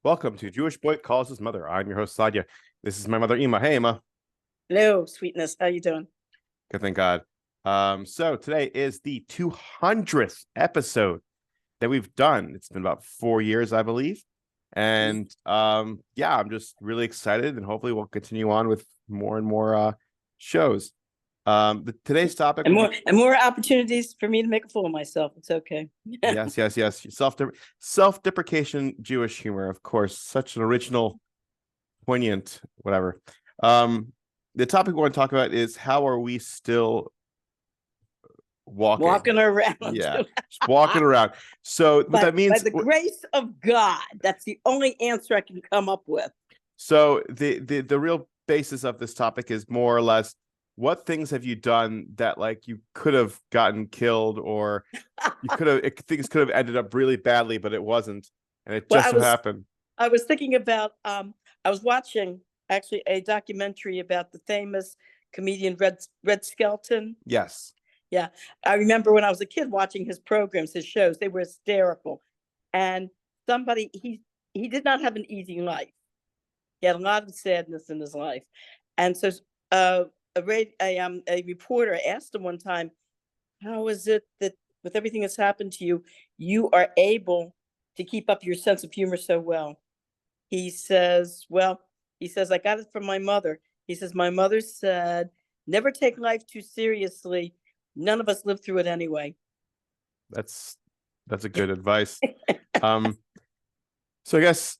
Welcome to Jewish Boy Calls His Mother. I'm your host, Sadia. This is my mother, Ima. Hey, Ima. Hello, sweetness. How you doing? Good, thank God. So today is the 200th episode that we've done. It's been about 4 years, I believe. And yeah, I'm just really excited, and hopefully we'll continue on with more and more shows. Today's topic and more opportunities for me to make a fool of myself. It's okay. yes. Self-deprecation Jewish humor, of course. Such an original, poignant, whatever. The topic we want to talk about is how are we still walking around? Yeah, just walking around. So what that means, by the grace of God, that's the only answer I can come up with. So the real basis of this topic is more or less, what things have you done that like you could have gotten killed, or things could have ended up really badly, but it wasn't, and it just so happened. I was thinking about I was watching actually a documentary about the famous comedian Red Skelton. Yes. Yeah. I remember when I was a kid watching his programs, his shows, they were hysterical. And he did not have an easy life. He had a lot of sadness in his life. And so a reporter asked him one time, how is it that with everything that's happened to you, you are able to keep up your sense of humor so well? He says, I got it from my mother. He says, my mother said, never take life too seriously. None of us lived through it anyway. That's a good advice. So I guess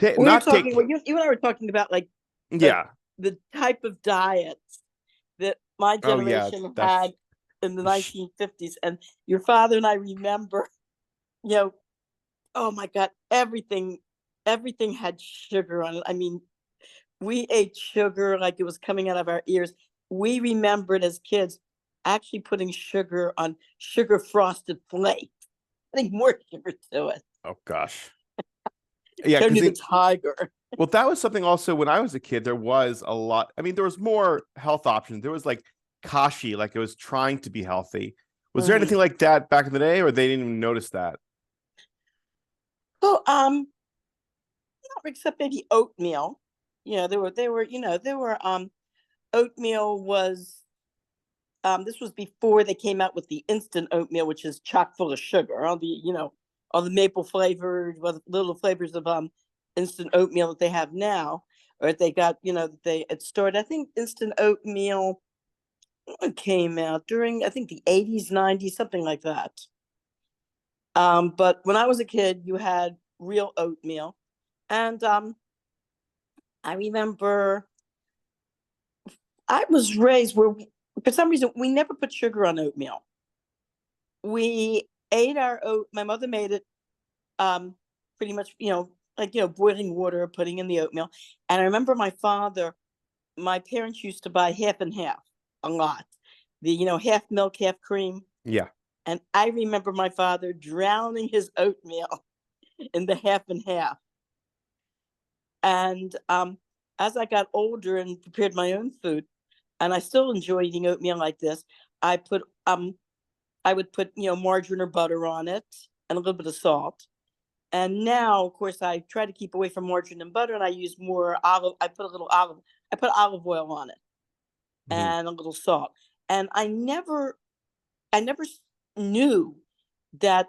you and I were talking about like the type of diets that my generation had in the 1950s, and your father and I remember, oh my God, everything had sugar on it. I mean, we ate sugar like it was coming out of our ears. We remembered as kids actually putting sugar on sugar frosted flakes. I think more sugar to it. Oh gosh. Yeah, Tony the Tiger. Well, that was something also when I was a kid. There was a lot. I mean, there was more health options. There was like kashi, like it was trying to be healthy. Was there anything like that back in the day, or they didn't even notice that? Well, except maybe oatmeal. Oatmeal was. This was before they came out with the instant oatmeal, which is chock full of sugar. All the maple flavored, little flavors of instant oatmeal that they have now, or they got, it started. I think instant oatmeal came out during, I think, the 80s, 90s, something like that. But when I was a kid, you had real oatmeal, and I remember I was raised where, for some reason, we never put sugar on oatmeal. We ate our oat. My mother made it pretty much, boiling water, putting in the oatmeal. And I remember my parents used to buy half and half a lot. Half milk, half cream. Yeah. And I remember my father drowning his oatmeal in the half and half. And as I got older and prepared my own food, and I still enjoy eating oatmeal like this, I would put, margarine or butter on it and a little bit of salt. And now, of course, I try to keep away from margarine and butter, and I use more olive. I put olive oil on it and a little salt. And I never knew that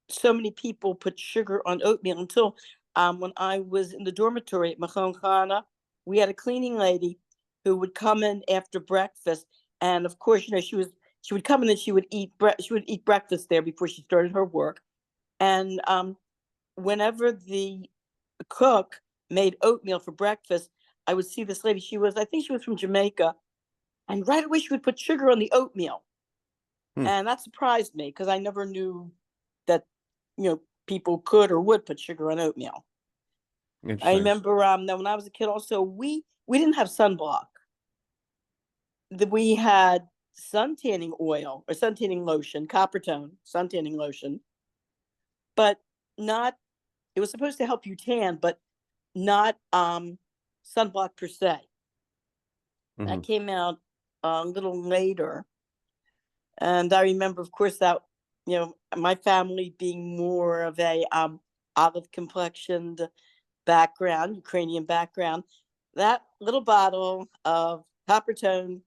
so many people put sugar on oatmeal until when I was in the dormitory at Machon Chana. We had a cleaning lady who would come in after breakfast, and of course, she would come in and she would eat breakfast there before she started her work. And whenever the cook made oatmeal for breakfast, I would see this lady. I think she was from Jamaica, and right away she would put sugar on the oatmeal, and that surprised me because I never knew that people could or would put sugar on oatmeal. I remember that when I was a kid, also we didn't have sunblock. We had sun tanning oil or sun tanning lotion, Coppertone sun tanning lotion, but not. It was supposed to help you tan, but not sunblock per se. That came out a little later, and I remember, of course, that my family being more of a olive complexioned background, Ukrainian background. That little bottle of copper tone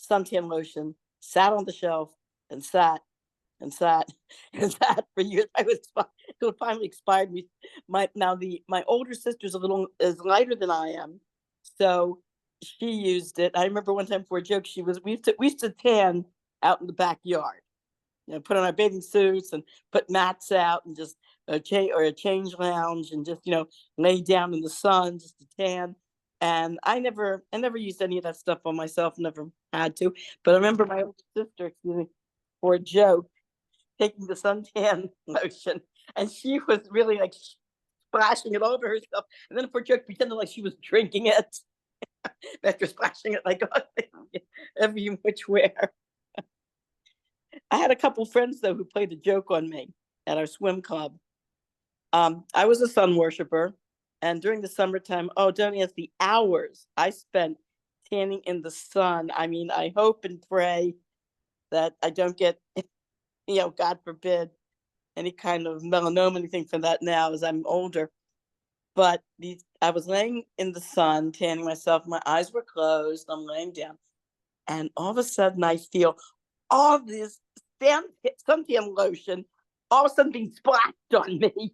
suntan lotion sat on the shelf and sat and sat and sat for years. It finally expired. My older sister's is lighter than I am, so she used it. I remember one time for a joke, we used to tan out in the backyard. Put on our bathing suits and put mats out and just a change lounge and just lay down in the sun just to tan. And I never used any of that stuff on myself. Never had to. But I remember my older sister, excuse me, for a joke, taking the suntan lotion, and she was really like splashing it over herself, and then for a joke, pretending like she was drinking it after splashing it like every which way. I had a couple friends though who played a joke on me at our swim club. I was a sun worshiper, and during the summertime, don't ask the hours I spent tanning in the sun. I mean, I hope and pray that I don't get, God forbid, any kind of melanoma, anything from that now as I'm older. But I was laying in the sun, tanning myself. My eyes were closed. I'm laying down, and all of a sudden, I feel all this suntan lotion all of a sudden being splashed on me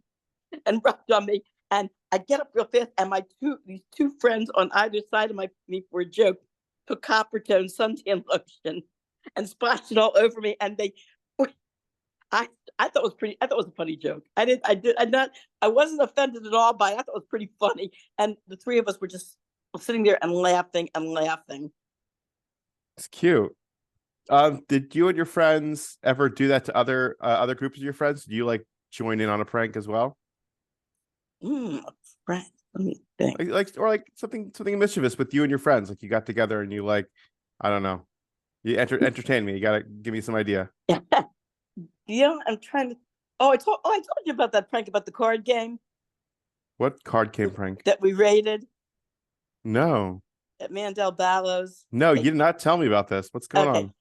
and rubbed on me. And I get up real fast, and these two friends on either side of me for a joke took copper tone suntan lotion and splashed it all over me. And I thought it was a funny joke. I wasn't offended at all by it. I thought it was pretty funny. And the three of us were just sitting there and laughing and laughing. It's cute. Did you and your friends ever do that to other groups of your friends? Do you like join in on a prank as well? Prank. Let me think. Like something mischievous with you and your friends. Like you got together and you I don't know. You entertain me. You gotta give me some idea. I'm trying to. I told you about that prank about the card game. What card game prank? That we raided. No. At Mandel Ballows. No, you did not tell me about this. What's going on?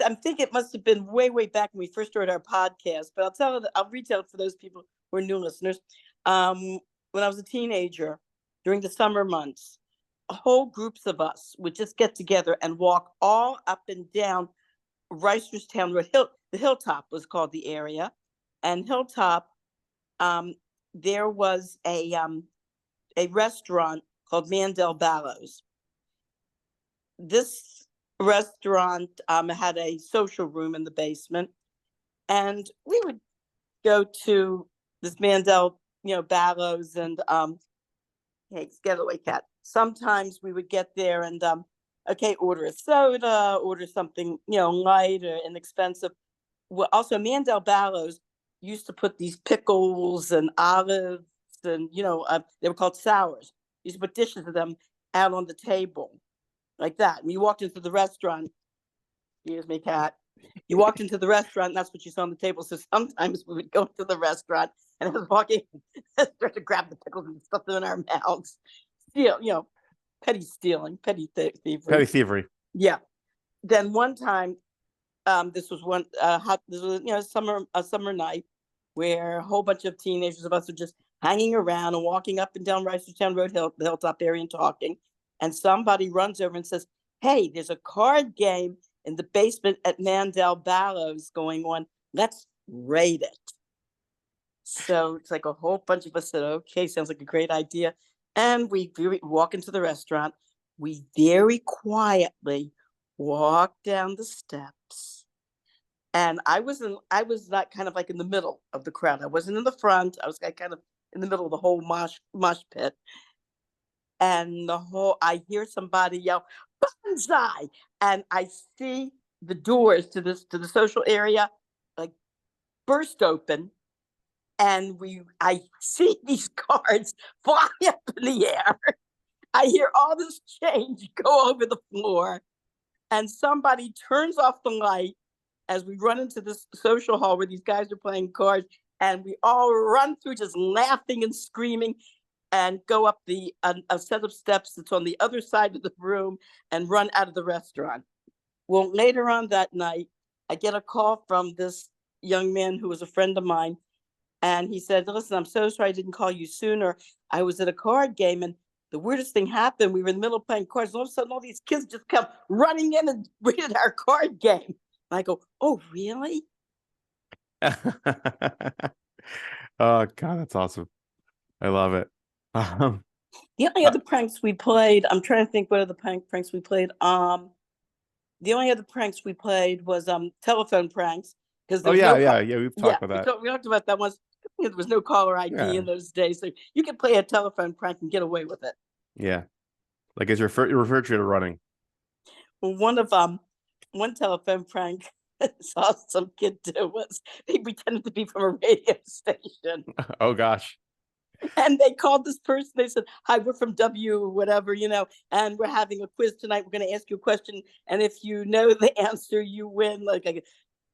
I'm thinking it must have been way back when we first started our podcast, but I'll retell it for those people who are new listeners. When I was a teenager, during the summer months, whole groups of us would just get together and walk all up and down Reisterstown Road. The Hilltop was called the area, and Hilltop, there was a restaurant called Mandel Ballows. This restaurant had a social room in the basement, and we would go to this Mandel, Ballows, and hey, getaway cat. Sometimes we would get there and order a soda, order something light or inexpensive. Well, also Mandel Ballows used to put these pickles and olives and they were called sours. Used to put dishes of them out on the table like that. And you walked into the restaurant. Excuse me, cat. You walked into the restaurant, and that's what you saw on the table. So sometimes we would go to the restaurant, and I was walking, start to grab the pickles and stuff them in our mouths. Steal, petty stealing, petty thievery. Petty thievery. Yeah. Then one time, this was a summer night where a whole bunch of teenagers of us were just hanging around and walking up and down Reisterstown Road, the Hilltop area, and talking. And somebody runs over and says, "Hey, there's a card game in the basement at Mandel Ballows going on. Let's raid it." So it's like a whole bunch of us said, "Okay, sounds like a great idea." And we walk into the restaurant. We very quietly walk down the steps. And I was not kind of like in the middle of the crowd. I wasn't in the front. I was kind of in the middle of the whole mosh pit. And I hear somebody yell, "Banzai!" And I see the doors to the social area like burst open. And I see these cards fly up in the air. I hear all this change go over the floor. And somebody turns off the light as we run into this social hall where these guys are playing cards. And we all run through just laughing and screaming and go up a set of steps that's on the other side of the room and run out of the restaurant. Well, later on that night, I get a call from this young man who was a friend of mine. And he said, "Listen, I'm so sorry I didn't call you sooner. I was at a card game, and the weirdest thing happened. We were in the middle of playing cards, and all of a sudden, all these kids just come running in and raided our card game. And I go, "Oh, really?" Oh God, that's awesome. I love it. The only other pranks we played, I'm trying to think what other pranks we played. The only other pranks we played was telephone pranks, because there oh was yeah, no yeah. We've talked about that. we talked about that once. There was no caller ID Yeah, in those days, so you could play a telephone prank and get away with it. yeah. Like, is your refrigerator running? Well, one telephone prank I saw some kid do was they pretended to be from a radio station. Oh gosh. And they called this person. They said, "Hi, we're from W whatever, and we're having a quiz tonight. We're going to ask you a question, and if you know the answer, you win like I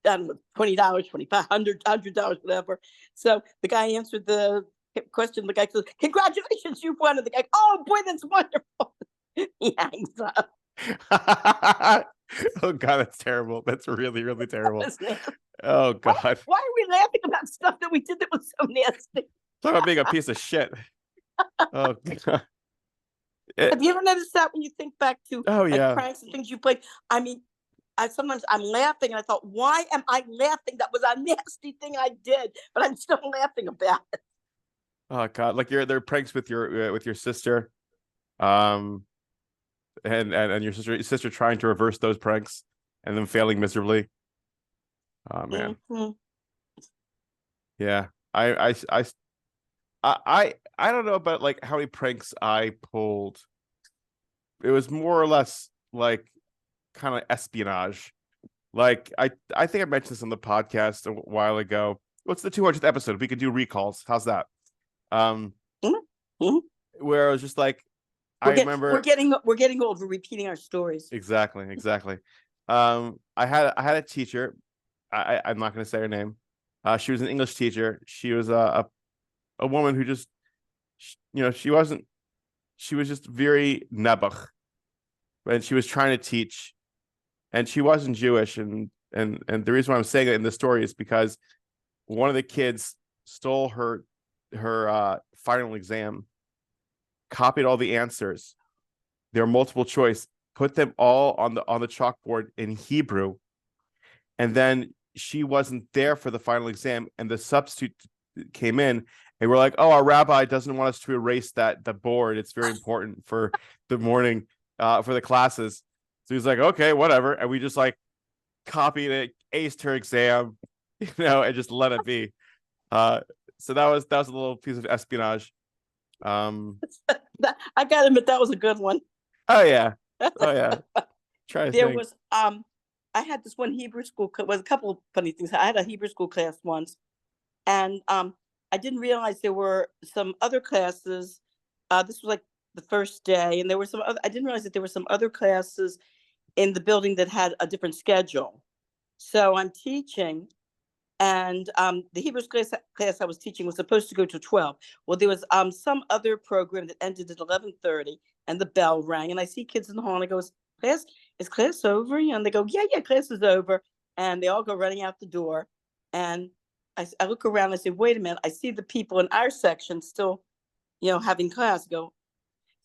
don't know, $20, $25, $100, whatever." So the guy answered the question. The guy says, "Congratulations, you won." And the guy, "Oh boy, that's wonderful." He hangs up. Oh God, that's terrible. That's really, really terrible. Oh God. Why are we laughing about stuff that we did that was so nasty? Talk about being a piece of shit. Oh God. Have you ever noticed that when you think back to Oh like yeah. pranks and things you played? I mean, sometimes I'm laughing and I thought, why am I laughing? That was a nasty thing I did, but I'm still laughing about it. Oh God, like there are pranks with your sister, and your sister trying to reverse those pranks and then failing miserably. Oh man. Mm-hmm. Yeah. I don't know about like how many pranks I pulled. It was more or less like kind of espionage. Like I think I mentioned this on the podcast a while ago. What's the 200th episode? We could do recalls. How's that? Mm-hmm. Where I was just like, I remember we're getting old. We're repeating our stories. exactly. I had a teacher. I'm not going to say her name. She was an English teacher. She was a woman who just, she was just very nebuch, and she was trying to teach, and she wasn't Jewish, and the reason why I'm saying it in the story is because one of the kids stole her final exam, copied all the answers. There were multiple choice, put them all on the chalkboard in Hebrew, and then she wasn't there for the final exam, and the substitute came in, and we're like, "Oh, our rabbi doesn't want us to erase the board. It's very important for the morning, for the classes." So he's like, "Okay, whatever," and we just like copied it, aced her exam, and just let it be. So that was a little piece of espionage. I gotta admit that was a good one. Oh yeah. Try to there think. was I had this one Hebrew school was a couple of funny things. I had a Hebrew school class once, and I didn't realize there were some other classes. This was like the first day, and there were some other, I didn't realize that there were some other classes in the building that had a different schedule. So I'm teaching, and the Hebrew class I was teaching was supposed to go to 12. Well, there was some other program that ended at 11:30, and the bell rang, and I see kids in the hall, and I go, is class over? And they go, yeah, class is over. And they all go running out the door. And I look around, and I say, wait a minute, I see the people in our section still, having class. So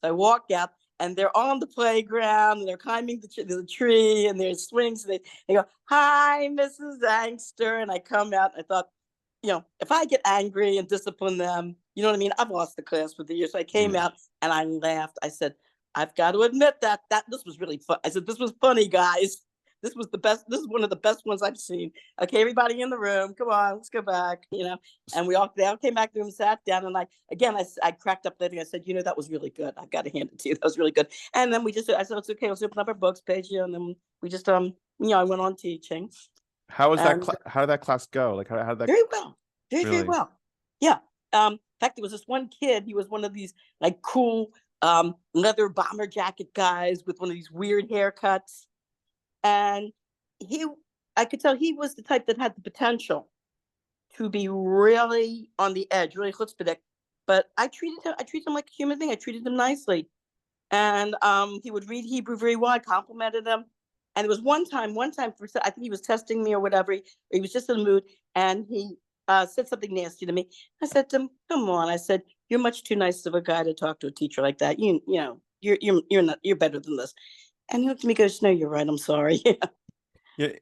I walk out, and they're on the playground, and they're climbing the tree, and there's swings. They go, "Hi, Mrs. Angster." And I come out, and I thought, if I get angry and discipline them, you know what I mean? I've lost the class for the year. So I came out, and I laughed. I said, I've got to admit that this was really fun. I said, this was funny, guys. This was the best. This is one of the best ones I've seen. Okay, everybody in the room, come on, let's go back. And they all came back to the room, sat down, and I cracked up laughing. I said, that was really good. I've got to hand it to you. That was really good. And then I said, it's okay. Let's open up our books page, and then we just I went on teaching. How was that? How did that class go? Like, how did that? Very well, very really? well. Yeah. In fact, there was this one kid. He was one of these like cool leather bomber jacket guys with one of these weird haircuts, and I could tell he was the type that had the potential to be really on the edge, really chutzpahdik. But I treated him like a human being. I treated him nicely, and he would read Hebrew very well. I complimented him, and there was one time I think he was testing me or whatever. He was just in the mood, and he said something nasty to me. I said to him, "Come on," I said, you're much too nice of a guy to talk to a teacher like that. You know, you're better than this." And he looked at me and goes, "No, you're right. I'm sorry." Yeah.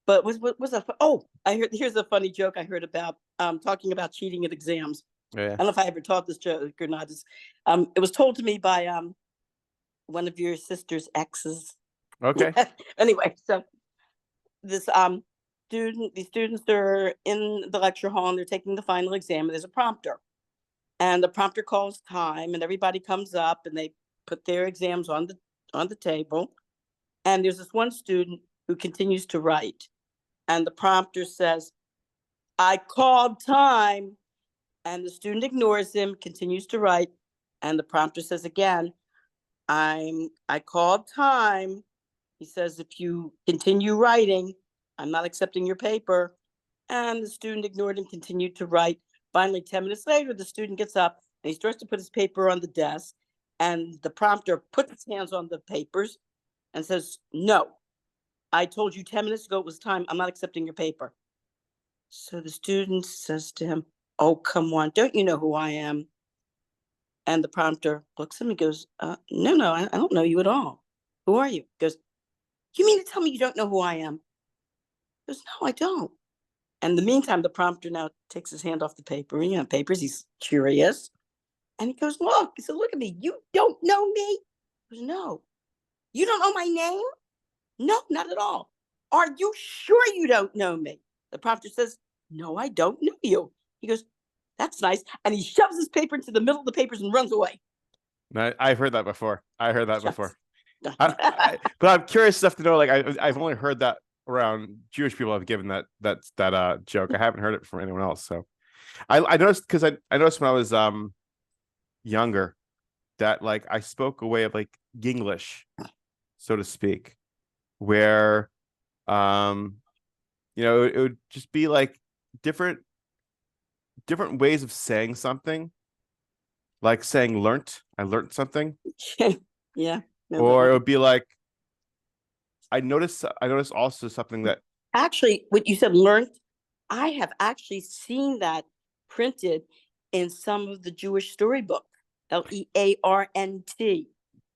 But was that? Oh, I heard. Here's a funny joke I heard about talking about cheating at exams. Yeah. I don't know if I ever taught this joke or not. It was told to me by one of your sister's exes. Okay. Anyway, so this these students are in the lecture hall and they're taking the final exam, and there's a prompter. And the prompter calls time, and everybody comes up and they put their exams on the table. And there's this one student who continues to write. And the prompter says, "I called time." And the student ignores him, continues to write. And the prompter says again, I called time." He says, "If you continue writing, I'm not accepting your paper." And the student ignored him, continued to write. Finally, 10 minutes later, the student gets up and he starts to put his paper on the desk. And the prompter puts his hands on the papers and says, "No, I told you 10 minutes ago it was time. I'm not accepting your paper." So the student says to him, "Oh, come on, don't you know who I am?" And the prompter looks at him and goes, No, I don't know you at all. Who are you?" He goes, "You mean to tell me you don't know who I am?" He goes, "No, I don't." And in the meantime, the prompter now takes his hand off the paper, papers. He's curious. And he goes, "Look," he said, "look at me. You don't know me?" He goes, "No." "You don't know my name?" "No, not at all." "Are you sure you don't know me?" The prompter says, "No, I don't know you." He goes, "That's nice." And he shoves his paper into the middle of the papers and runs away. No, I've heard that before. I heard that before. Yes. But I'm curious enough to know. Like, I've only heard that around Jewish people. Have given that joke. I haven't heard it from anyone else. So I noticed, because I noticed when I was younger that, like, I spoke a way of, like, English, so to speak, where it would just be like different ways of saying something, like saying I learnt something. Yeah. No, Or it would be like, I noticed also something that, actually, what you said, learned, I have actually seen that printed in some of the Jewish storybook, Learnt.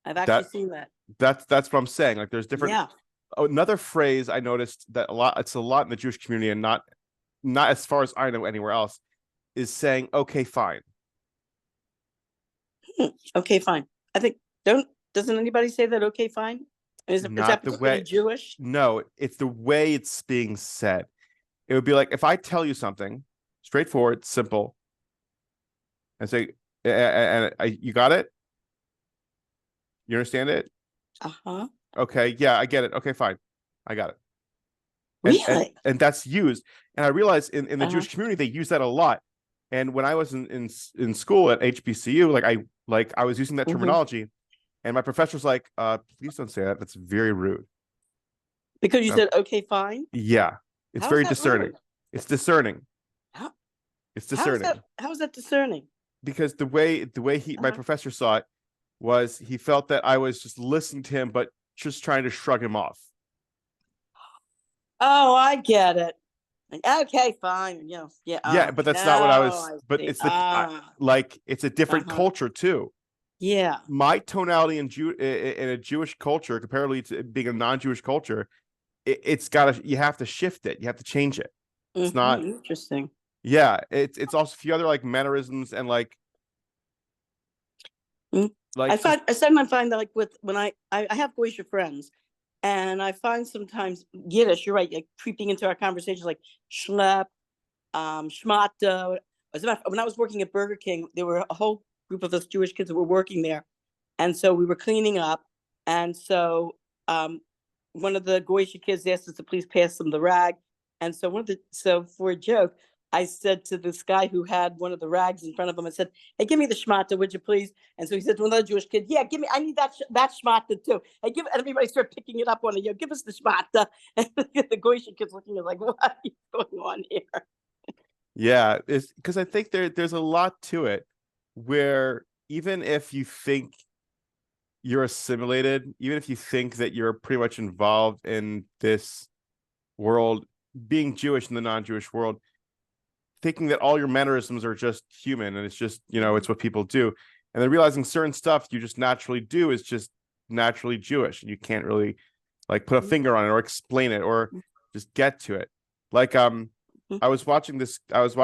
I've actually seen that. that's what I'm saying. Like, there's different. Yeah. Another phrase I noticed that it's a lot in the Jewish community, and not as far as I know anywhere else, is saying "okay, fine." Okay, fine. I think, doesn't anybody say that? Okay, fine. Is that Not the particularly way. Jewish? No, it's the way it's being said. It would be like, if I tell you something straightforward, simple, and say, "You got it? You understand it? Uh-huh. Okay, yeah, I get it. Okay, fine, I got it." Really? And that's used. And I realized in the Uh-huh. Jewish community they use that a lot. And when I was in school at HBCU, I was using that terminology, and my professor was like, "Please don't say that. That's very rude." Because you said, okay, fine. Yeah, it's How is very that discerning. rude? It's discerning. How, It's how is discerning that discerning? because the way my Uh-huh. professor saw it was, he felt that I was just listening to him, but just trying to shrug him off. Oh, I get it. Like, okay, fine. Yeah. Yeah, Oh, but that's not what I now was. I But see. it's like, it's a different Uh-huh. culture too. Yeah. My tonality in a Jewish culture, comparatively to being a non-Jewish culture, it's gotta, you have to shift it. You have to change it. It's not. Interesting. Yeah, it's also a few other, like, mannerisms, and like Mm. like just I sometimes find that, like, with when I have Goyish friends, and I find sometimes Yiddish, you're right, like creeping into our conversations, like schlep, schmata. As a matter of fact, when I was working at Burger King, there were a whole group of us Jewish kids that were working there, and so we were cleaning up, and so one of the Goyish kids asked us to please pass them the rag, and so for a joke, I said to this guy who had one of the rags in front of him, I said, "Hey, give me the schmata, would you please?" And so he said to another Jewish kid, "Yeah, give me. I need that schmata too." And everybody started picking it up on it. Give us the schmata. And the Goyish kids looking at like, what is going on here? yeah, it's because I think there's a lot to it, where even if you think you're assimilated, even if you think that you're pretty much involved in this world, being Jewish in the non-Jewish world, thinking that all your mannerisms are just human and it's just, it's what people do. And then realizing certain stuff you just naturally do is just naturally Jewish. And you can't really like put a finger on it or explain it or just get to it. Like, I was watching this this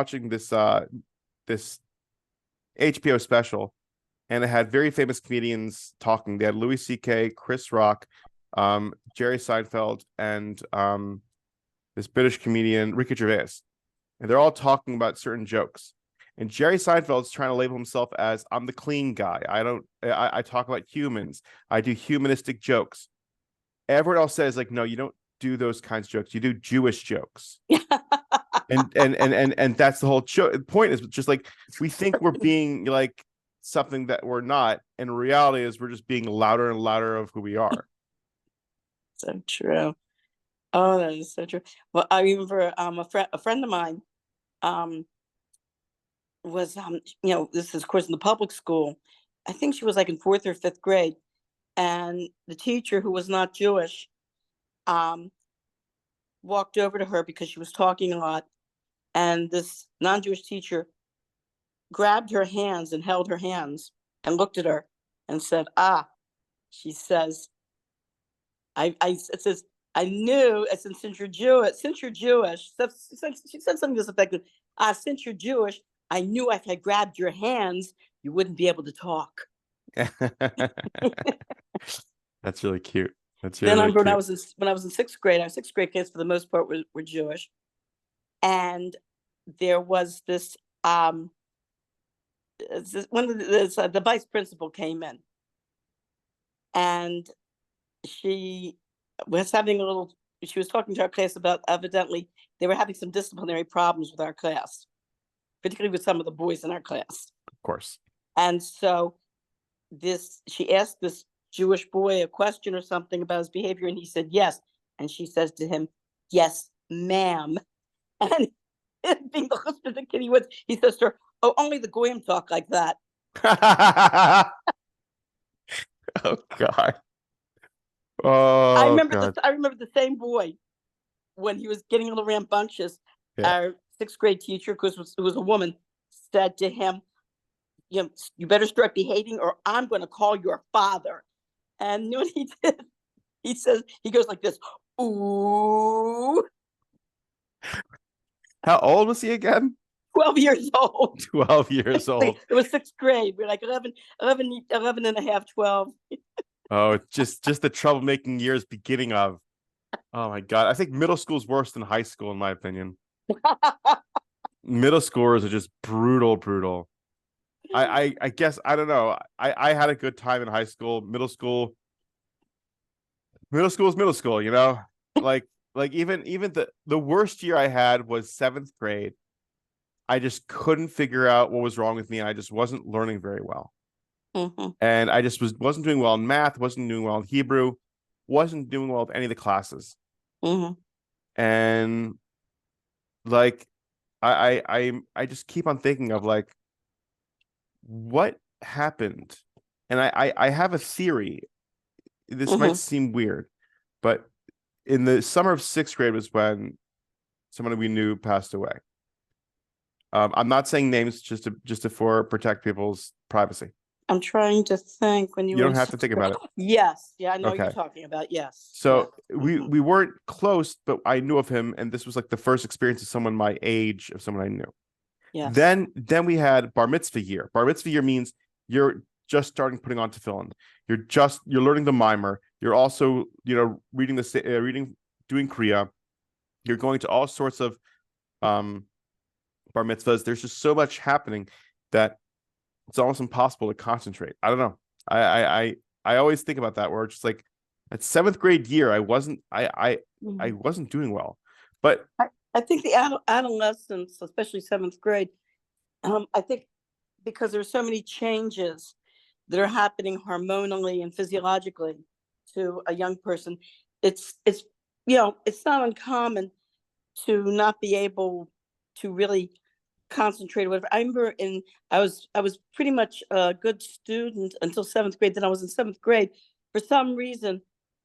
HBO special, and it had very famous comedians talking. They had Louis C.K., Chris Rock, Jerry Seinfeld, and this British comedian, Ricky Gervais. And they're all talking about certain jokes. And Jerry Seinfeld's trying to label himself as, I'm the clean guy. I talk about humans. I do humanistic jokes. Everyone else says, like, no, you don't do those kinds of jokes. You do Jewish jokes. and that's the whole point, is just like, we think we're being like something that we're not, and reality is we're just being louder and louder of who we are. So true. Oh, that is so true. Well, I remember a friend of mine was this is of course in the public school. I think she was like in 4th or 5th grade, and the teacher, who was not Jewish, walked over to her because she was talking a lot, and this non-Jewish teacher grabbed her hands and held her hands and looked at her and said, she says, it says, I knew, since you're Jewish, she said something to this effect, since you're Jewish, I knew if I grabbed your hands, you wouldn't be able to talk. That's really cute. That's really, then really when cute. I was in 6th grade, our 6th grade kids for the most part were Jewish, and there was this one of the vice principal came in, and she was talking to our class about, evidently they were having some disciplinary problems with our class, particularly with some of the boys in our class. Of course. And so she asked this Jewish boy a question or something about his behavior, and he said yes. And she says to him, "Yes, ma'am." And being the husband the kid he was, he says to her, "Oh, only the goyim talk like that." Oh God. Oh, I remember God. I remember the same boy, when he was getting a little rambunctious. Yeah. Our 6th grade teacher, because it was a woman, said to him, "You better start behaving, or I'm going to call your father." And you know what he did? He goes like this, "Ooh." How old was he again? 12 years old. 12 years old. It was 6th grade. We're like 11 and a half, 12. Oh, just the troublemaking years beginning of. Oh my God. I think middle school is worse than high school, in my opinion. Middle schoolers are just brutal. I guess, I don't know. I had a good time in high school. Middle school is middle school, like even the worst year I had was 7th grade. I just couldn't figure out what was wrong with me. I just wasn't learning very well. Mm-hmm. And I just wasn't doing well in math, wasn't doing well in Hebrew, wasn't doing well with any of the classes. Mm-hmm. And like, I just keep on thinking of like, what happened? And I have a theory. This might seem weird, but in the summer of 6th grade was when someone we knew passed away. I'm not saying names just to for protect people's privacy. I'm trying to think when you don't have to think about it. Yes. Yeah, I know what Okay. you're talking about. Yes. So yeah. we weren't close, but I knew of him, and this was like the first experience of someone my age, of someone I knew. Yes. Then we had bar mitzvah year. Bar mitzvah year means you're just starting putting on tefillin. You're learning the mimer. You're also reading doing kriya. You're going to all sorts of bar mitzvahs. There's just so much happening that it's almost impossible to concentrate. I don't know. I always think about that, where it's just like at 7th grade year, I wasn't doing well. But I think the adolescence, especially 7th grade, I think because there's so many changes that are happening hormonally and physiologically to a young person, it's not uncommon to not be able to really concentrate or whatever. I remember I was pretty much a good student until 7th grade. Then I was in 7th grade. For some reason,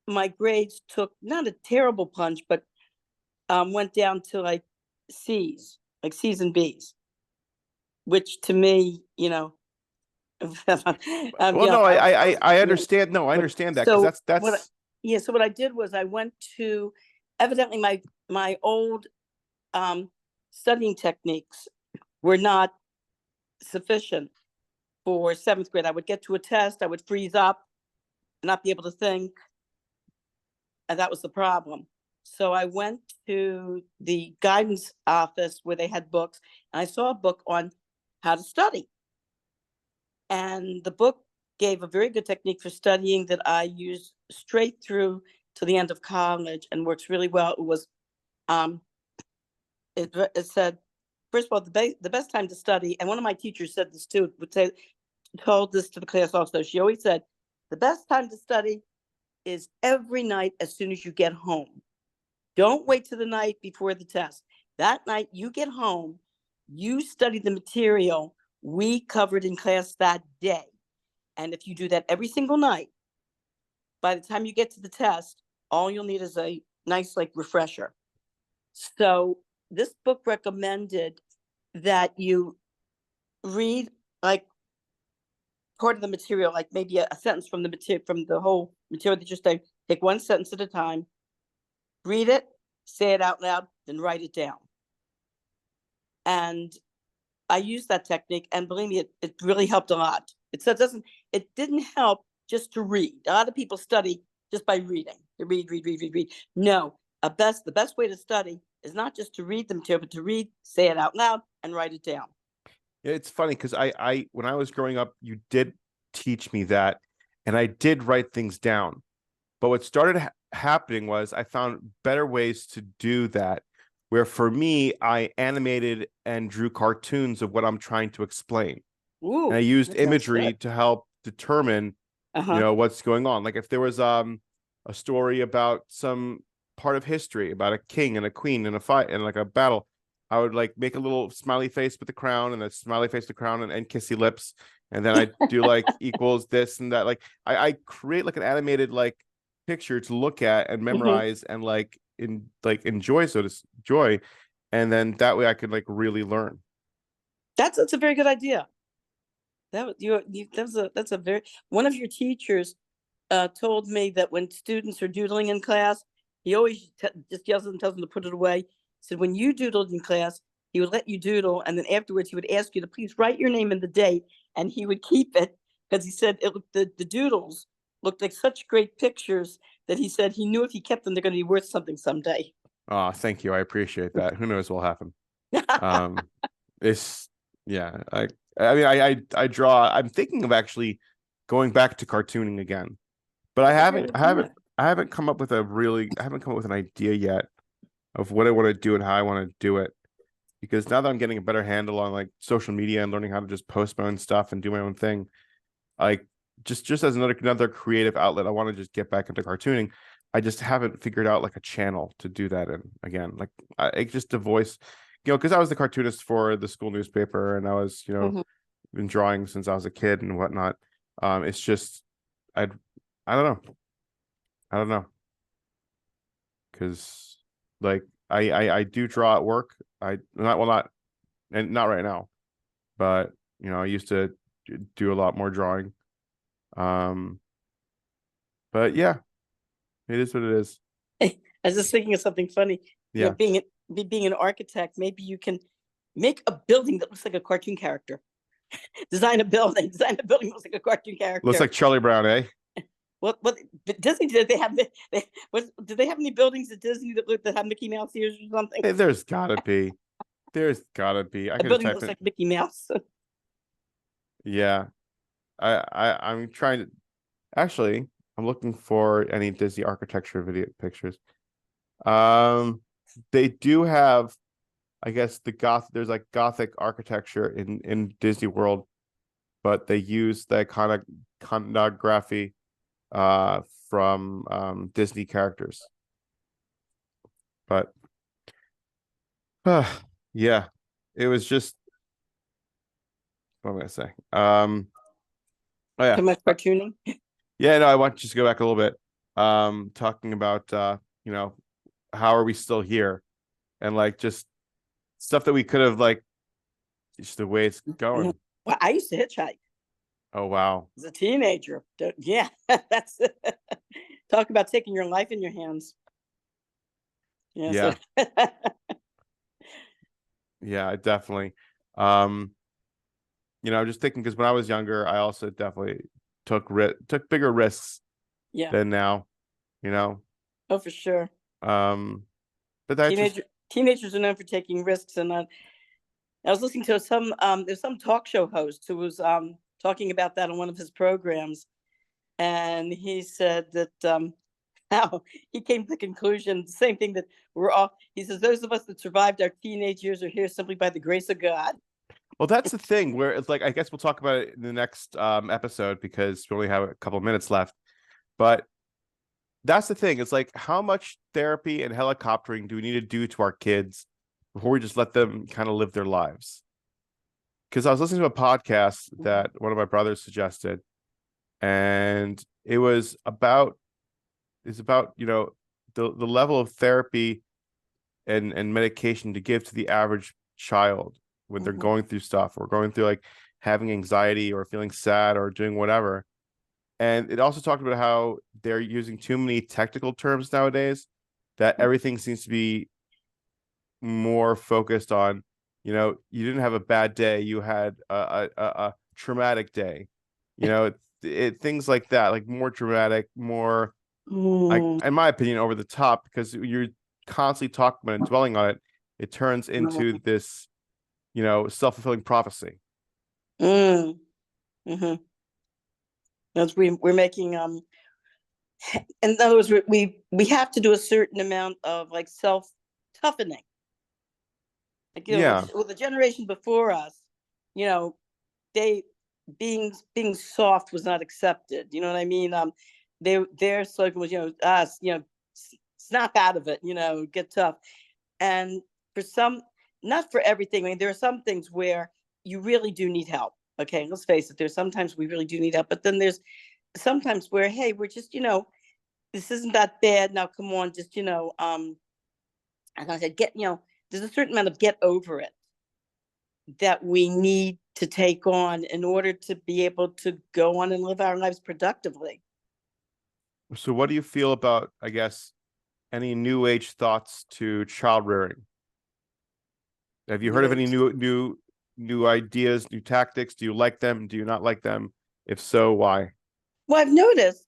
my grades took not a terrible plunge, but went down to like C's. like C's and B's, which to me, Well, yeah, no, I was, I understand. No, I understand that because so that's yeah, so what I did was I went to, evidently my old studying techniques were not sufficient for seventh grade. I would get to a test, I would freeze up, not be able to think, and that was the problem. So I went to the guidance office where they had books, and I saw a book on how to study. And the book gave a very good technique for studying that I used straight through to the end of college and works really well. It was, it said, first of all, the best time to study, and one of my teachers said this too, told this to the class also. She always said, the best time to study is every night as soon as you get home. Don't wait till the night before the test. That night you get home, you study the material we covered in class that day. And if you do that every single night, by the time you get to the test, all you'll need is a nice like refresher. So this book recommended that you read like part of the material, like maybe a sentence from the material, from the whole material that you're studying. Take one sentence at a time, read it, say it out loud, then write it down. And I used that technique, and believe me, it really helped a lot. It didn't help just to read. A lot of people study just by reading. They read. No, the best way to study is not just to read the material, but to read, say it out loud, and write it down. it's funny because I when I was growing up, you did teach me that, and I did write things down. But what started happening was I found better ways to do that. Where for me, I animated and drew cartoons of what I'm trying to explain. And I Ooh, used that sounds imagery good. to help determine, Uh-huh. what's going on. Like if there was a story about some part of history about a king and a queen in a fight and like a battle, I would like make a little smiley face with the crown and a smiley face with the crown and kissy lips. And then I do like equals this and that. Like I create like an animated like picture to look at and Mhm. memorize and enjoy, joy. And then that way I could like really learn. That's a very good idea. That was that's a very, one of your teachers told me that when students are doodling in class, he always just yells and tells them to put it away. He said when you doodled in class, he would let you doodle, and then afterwards he would ask you to please write your name and the date, and he would keep it because he said the doodles looked like such great pictures that he said he knew if he kept them, they're going to be worth something someday. Oh, thank you. I appreciate that. Who knows what will happen? Um, it's yeah. I mean, I draw. I'm thinking of actually going back to cartooning again, but That's a great idea. I haven't come up with I haven't come up with an idea yet of what I want to do and how I want to do it. Because now that I'm getting a better handle on like social media and learning how to just post my own stuff and do my own thing, like just as another creative outlet, I want to just get back into cartooning. I just haven't figured out like a channel to do that in again. Like just a voice, because I was the cartoonist for the school newspaper and I was, Mhm. been drawing since I was a kid and whatnot. It's just I I don't know. I don't know. Because like I do draw at work. I not well not and not right now, but I used to do a lot more drawing. Um, but yeah, it is what it is. I was just thinking of something funny. Yeah. Being an architect, maybe you can make a building that looks like a cartoon character. Design a building that looks like a cartoon Looks character. like Charlie Brown, eh? What Disney, did they have? Did they have any buildings at Disney that have Mickey Mouse ears or something? Hey, there's gotta be. There's gotta be. I A could just building that type looks in. like Mickey Mouse. Yeah. I'm trying to actually I'm looking for any Disney architecture video pictures. Um they do have, I guess, there's like Gothic architecture in Disney World, but they use the iconography uh from Disney characters. But yeah, it was just what am I gonna say? Oh yeah. Too much cartooning. Yeah, no, I want to just go back a little bit. Talking about you know, how are we still here? And like just stuff that we could have like, just the way it's going. Well, I used to hitchhike Oh wow. as a teenager. Yeah, that's talk about taking your life in your hands. Yeah, so Yeah. Yeah, definitely. Um, I'm just thinking because when I was younger, I also definitely took bigger risks yeah. than now, you know. Oh, for sure. But that just Teenagers are known for taking risks, and I was listening to there's some talk show host who was talking about that on one of his programs, and he said that how he came to the conclusion, the same thing that we're all. He says those of us that survived our teenage years are here simply by the grace of God. well, that's the thing where it's like I guess we'll talk about it in the next episode because we only have a couple of minutes left. But that's the thing. It's like how much therapy and helicoptering do we need to do to our kids before we just let them kind of live their lives? Because I was listening to a podcast that one of my brothers suggested, and it's about the level of therapy and medication to give to the average child when they're going through stuff or going through like having anxiety or feeling sad or doing whatever. And it also talked about how they're using too many technical terms nowadays, that everything seems to be more focused on, you didn't have a bad day, you had a traumatic day, things like that, like more dramatic, more like, Mm, in my opinion, over the top, because you're constantly talking about and dwelling on it. It turns into mm, this, self-fulfilling prophecy. mm, mm-hmm. As we're making in other words, we have to do a certain amount of like self toughening. Like Yeah. the generation before us, you know, they being soft was not accepted. You know what I mean? Their slogan was, us, snap out of it, get tough. And for some, not for everything. I mean, there are some things where you really do need help. Okay, let's face it. There's sometimes we really do need help, but then there's sometimes where, hey, we're just, this isn't that bad. Now, come on, just, as I said, there's a certain amount of get over it that we need to take on in order to be able to go on and live our lives productively. So what do you feel about, I guess, any new age thoughts to child rearing? Have you heard New of any age. new ideas, new tactics? Do you like them? Do you not like them? If so, why? Well, I've noticed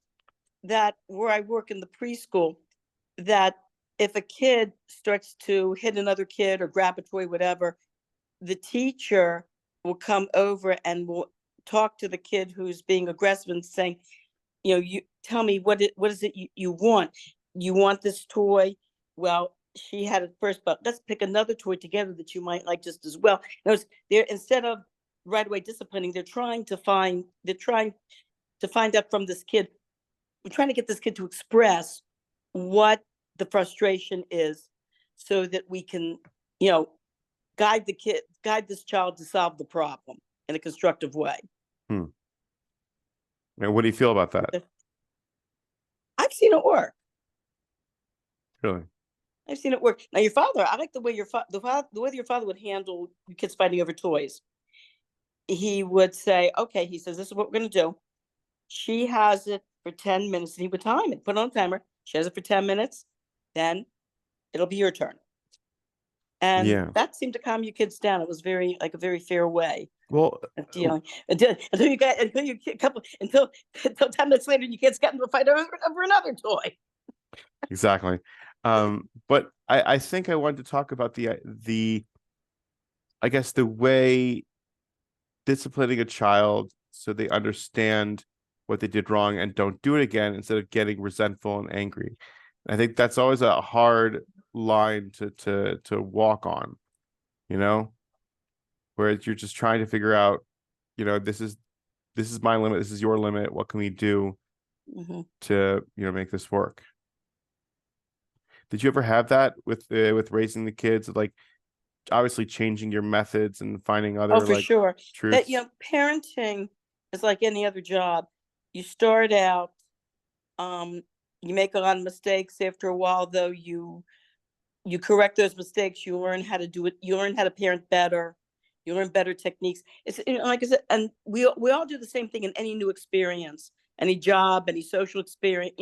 that where I work in the preschool, that if a kid starts to hit another kid or grab a toy, whatever, the teacher will come over and will talk to the kid who's being aggressive and saying, you tell me what is it you want? You want this toy? Well, she had it first, but let's pick another toy together that you might like just as well. They're instead of right away disciplining, they're trying to find out from this kid. We're trying to get this kid to express what the frustration is so that we can, guide this child to solve the problem in a constructive way. Hmm. And what do you feel about that? I've seen it work. Really? I've seen it work. Now, your father, I like the way the way your father would handle kids fighting over toys. He would say, okay, he says, this is what we're going to do. She has it for 10 minutes, and he would time it, put on a timer. She has it for 10 minutes, then it'll be your turn. And Yeah. that seemed to calm you kids down. It was a very fair way Well, of dealing until until 10 minutes later, you kids got into a fight over another toy. exactly. But I think I wanted to talk about the I guess the way disciplining a child so they understand what they did wrong and don't do it again instead of getting resentful and angry. I think that's always a hard line to walk on, where you're just trying to figure out, this is my limit, this is your limit. What can we do to make this work? Did you ever have that with raising the kids, like obviously changing your methods and finding Oh, other for like sure. That truths? parenting is like any other job. You start out, you make a lot of mistakes. After a while, though, you you correct those mistakes, you learn how to do it, you learn how to parent better, you learn better techniques. It's, like I said, and we all do the same thing in any new experience, any job, any social experience,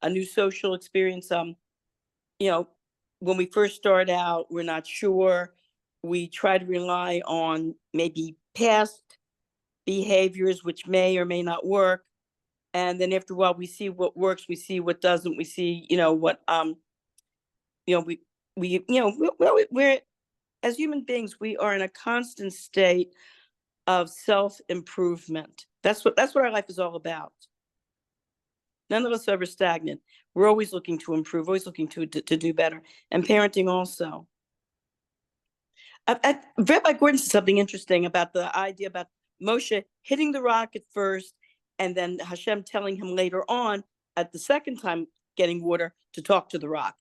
a new social experience. You know, when we first start out, we're not sure. We try to rely on maybe past behaviors, which may or may not work. And then after a while, we see what works, we see what doesn't, we see, what, we're, as human beings, we are in a constant state of self-improvement. That's what our life is all about. None of us are ever stagnant. We're always looking to improve, always looking to do better, and parenting also. Rabbi Gordon said something interesting about the idea about Moshe hitting the rock at first, and then Hashem telling him later on, at the second time getting water, to talk to the rock.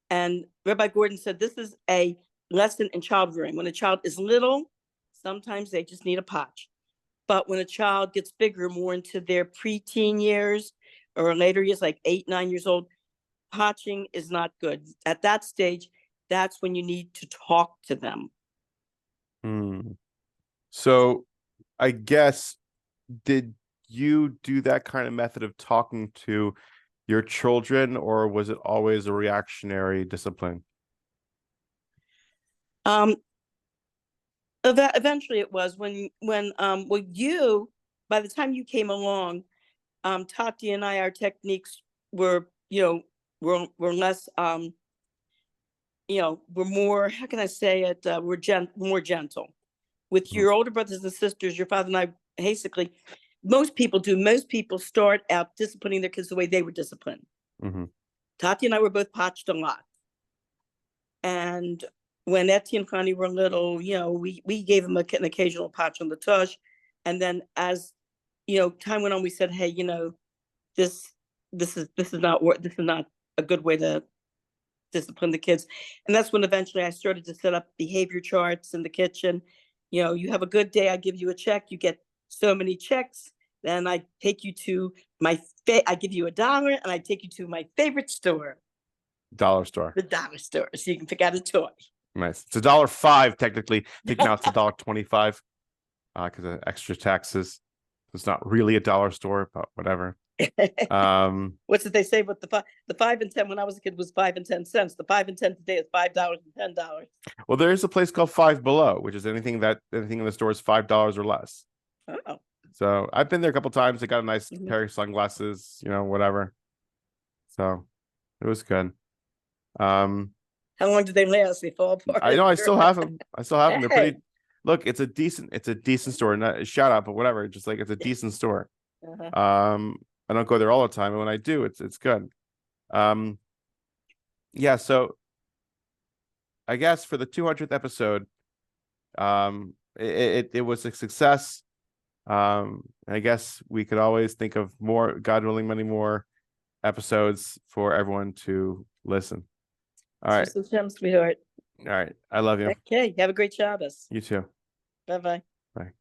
And Rabbi Gordon said this is a lesson in child rearing. When a child is little, sometimes they just need a potch. But when a child gets bigger, more into their preteen years or later years, like 8, 9 years old, potching is not good. At that stage, that's when you need to talk to them. So I guess, did you do that kind of method of talking to your children, or was it always a reactionary discipline? Eventually it was when you, by the time you came along, Tati and I, our techniques were, were less, we're more, how can I say it? We're more gentle. With your older brothers and sisters, your father and I, basically, most people start out disciplining their kids the way they were disciplined. Tati and I were both potched a lot. And when Etty and Connie were little, we gave them an occasional potch on the tush. And then as, time went on, we said, hey, this is not a good way to discipline the kids. And that's when eventually I started to set up behavior charts in the kitchen. You have a good day, I give you a check, you get so many checks, then I take you to I give you $1 and I take you to my favorite store. Dollar store. The dollar store, so you can pick out a toy. Nice. It's $1.05 technically. I think now it's $1.25 because of extra taxes. It's not really a dollar store, but whatever. What's it they say with the 5 and 10 when I was a kid was 5 and 10 cents. The 5 and 10 today is $5 and $10. Well, there is a place called Five Below, which is anything in the store is $5 or less. Oh. So I've been there a couple times. They got a nice pair of sunglasses, whatever. So it was good. How long did they last? They fall apart. I know. I still have them. They're pretty. Look, it's a decent store. Not a shout out, but whatever. Just like it's a decent store. I don't go there all the time, and when I do, it's good. Yeah. So I guess for the 200th episode, it was a success. I guess we could always think of more, God willing, many more episodes for everyone to listen. All right. Sweetheart. All right. I love you. Okay. Have a great Shabbos. You too. Bye-bye. Bye.